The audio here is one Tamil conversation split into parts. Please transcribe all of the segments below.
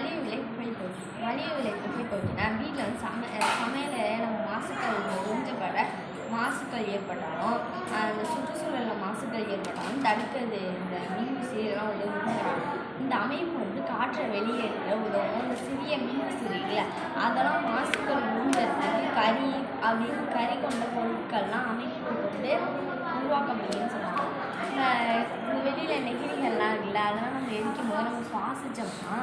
மலிவு விலை புகை போச்சுன்னா வீட்டில் வந்து சமையலில் நம்ம மாசுக்கள் உறிஞ்சப்பட மாசுக்கள் ஏற்பட்டாலும் அந்த சுற்றுச்சூழலில் மாசுக்கள் ஏற்பட்டாலும் தடுக்கிறது இந்த மின்விசிறி இதெல்லாம் உதவுகிறாங்க. இந்த அமைப்பு வந்து காற்றை வெளியேற்ற உதவும். இந்த சிறிய மின்விசிறி இருக்குல்ல, அதெல்லாம் மாசுக்கள் உறிஞ்சறதுக்கு கரி கொண்ட பொருட்கள்லாம் அமைப்பு வந்து உருவாக்கப்படுதுன்னு சொல்லுவாங்க. இந்த வெளியில் நெகிழிகள்லாம் இருக்குல்ல, அதெல்லாம் நம்ம எரிக்கும் போது நம்ம சுவாசித்தோம்னா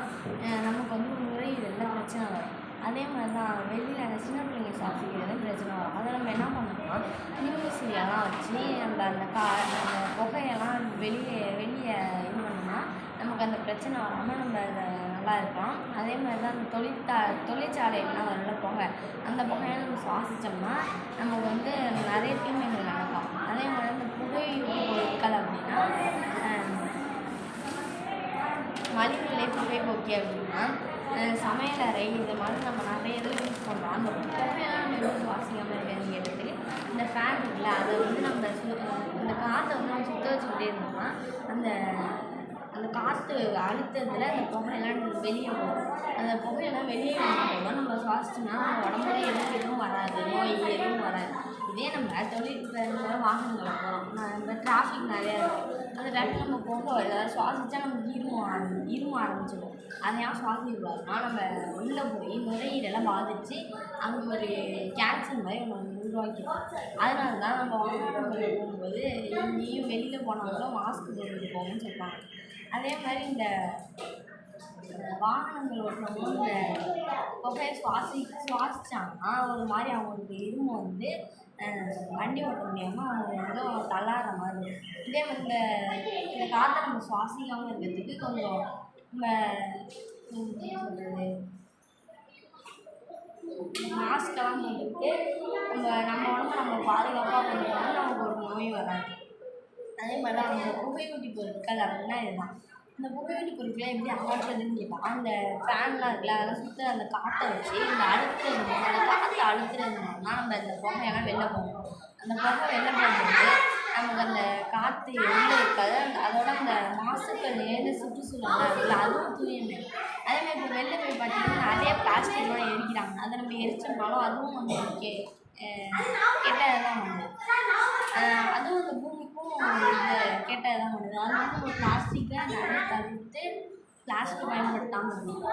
நமக்கு வந்து நுரையீரலில் பிரச்சனை வரும். அதே மாதிரி தான் வெளியில் சின்ன பிள்ளைங்க சுவாசிக்கிறது பிரச்சனை வரும். அதை நம்ம என்ன பண்ணோம்னா மின்விசிறியெல்லாம் வச்சு நம்ம அந்த புகையெல்லாம் வெளியே இது பண்ணோம்னா நமக்கு அந்த பிரச்சனை வராமல் நம்ம அதை நல்லா இருக்கலாம். அதே மாதிரி தான் அந்த தொழிற்சாலைகள்லாம் வரல புகை, அந்த புகையை நம்ம சுவாசித்தோம்னா நமக்கு வந்து நிறைய தீமைகள் நடக்கும். அதே மாதிரி அந்த புகையூட்டி பொருட்கள் அப்படின்னா மலிவு விலை புகை போக்கி அப்படின்னா சமையலறை இது மாதிரி நம்ம நிறைய இதில் யூஸ் பண்ணுறோம். அந்த புகையெல்லாம் வந்து சுவாசிக்காமல் இருக்கிறது கேட்டதுக்கு இந்த ஃபேன் இருக்குல்ல, அதை வந்து நம்ம இந்த காற்றை வந்து நம்ம சுத்த வச்சுக்கிட்டே இருந்தோம்னா அந்த காற்று அழுத்தத்தில் அந்த புகையெல்லாம் வெளியே போகும். அந்த புகையெல்லாம் வெளியே போகும்போது நம்ம சுவாசிச்சோம்னா நம்ம உடம்புல எதுவும் வராது, நோய் எதுவும் வராது. இதே நம்ம வாகனங்களை போகிறோம், நம்ம டிராஃபிக் நிறையா இருக்கும், அந்த டைமில் நம்ம புகை சுவாசித்தா நமக்கு இரும ஆரம்பிச்சிடும். அதை ஏன் சுவாசிக்கூடாதுன்னா நம்ம உள்ளே போய் நுரையீரலாம் பாதித்து அங்கே ஒரு கேன்சர் மாதிரி நம்ம உருவாக்கிடும். அதனால தான் நம்ம வாகனங்களில் போகும்போது இங்கேயும் வெளியில் போனாலும் மாஸ்க் போட்டுட்டு போகணும்னு சொல்லுவாங்க. அதே மாதிரி இந்த வாகனங்கள் ஓட்டுறவங்க இந்த புகையை சுவாசித்தாங்கன்னா ஒரு மாதிரி அவங்களுக்கு இரும வந்து வண்டி ஓட்ட முடியாமல் அவங்க வந்து தள்ளாடுற மாதிரி. இதே மாதிரி இந்த காற்றை நம்ம சுவாசிக்காமல் இருக்கிறதுக்கு கொஞ்சம் நம்ம சொல்கிறது மாஸ்கெல்லாம் போட்டுக்கிட்டு நம்ம உடம்பை நம்ம பாதுகாப்பாக பண்ணிட்டோம்னா நமக்கு ஒரு நோய் வராது. அதே மாதிரி தான் அந்த புகையூட்டி பொருட்கள் அப்படின்னா இதுதான். இந்த புகையூட்டி பொருட்களை எப்படி அகற்றுறதுன்னு கேட்டால் அந்த ஃபேன்லாம் இருக்குல்ல, அதெல்லாம் சுற்றி அந்த காற்றை வச்சு அந்த காற்றை அழுத்துறதுனால நம்ம அந்த புகையெல்லாம் வெளில போகணும். அந்த புகை வெளில போகும்போது நமக்கு அந்த காற்று வெளில இருக்காது, அதோட அந்த மாசுக்கள் நிறைந்த சுற்றுச்சூழல்லாம் இருக்குல்ல அதுவும் தூய்மை. அதே மாதிரி இப்போ வெளில போய் பார்த்தீங்கன்னா நிறைய பிளாஸ்டிக்லாம் எரிக்கிறாங்க. அதை நம்ம எரிச்சோம்னாலும் அதுவும் வந்து கெட்டது தான் பண்ணுது. அதுவும் அந்த பூமிக்கும் கெட்டது தான் பண்ணுது. அது வந்து ஒரு பிளாஸ்டிக்கை நிறைய தவிர்த்து பிளாஸ்டிக் பயன்படுத்தாமல் இருக்கணும்.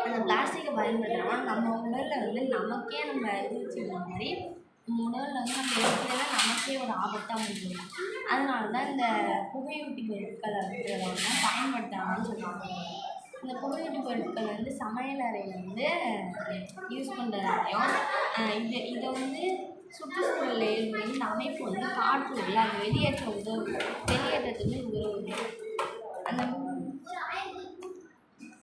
அந்த பிளாஸ்டிக்கை பயன்படுத்தினா நம்ம உடலில் வந்து நமக்கே நம்ம இது வச்சுக்கிற மாதிரி நம்ம உடலில் வந்து நம்ம இருக்கிறத நமக்கே ஒரு ஆபத்தாக முடியும். அதனால தான் இந்த புகையூட்டி பொருட்கள் அப்படின்றத பயன்படுத்தாமன்னு சொல்லுவாங்க. இந்த புகையூட்டி பொருட்கள் வந்து சமையலறையில் வந்து யூஸ் பண்ணுறதுலையும் இதை வந்து சுற்றுச்சூழலில் இந்த அமைப்பு வந்து காற்று இல்லை அது வெளியேற்றத்துக்கு உதவுது.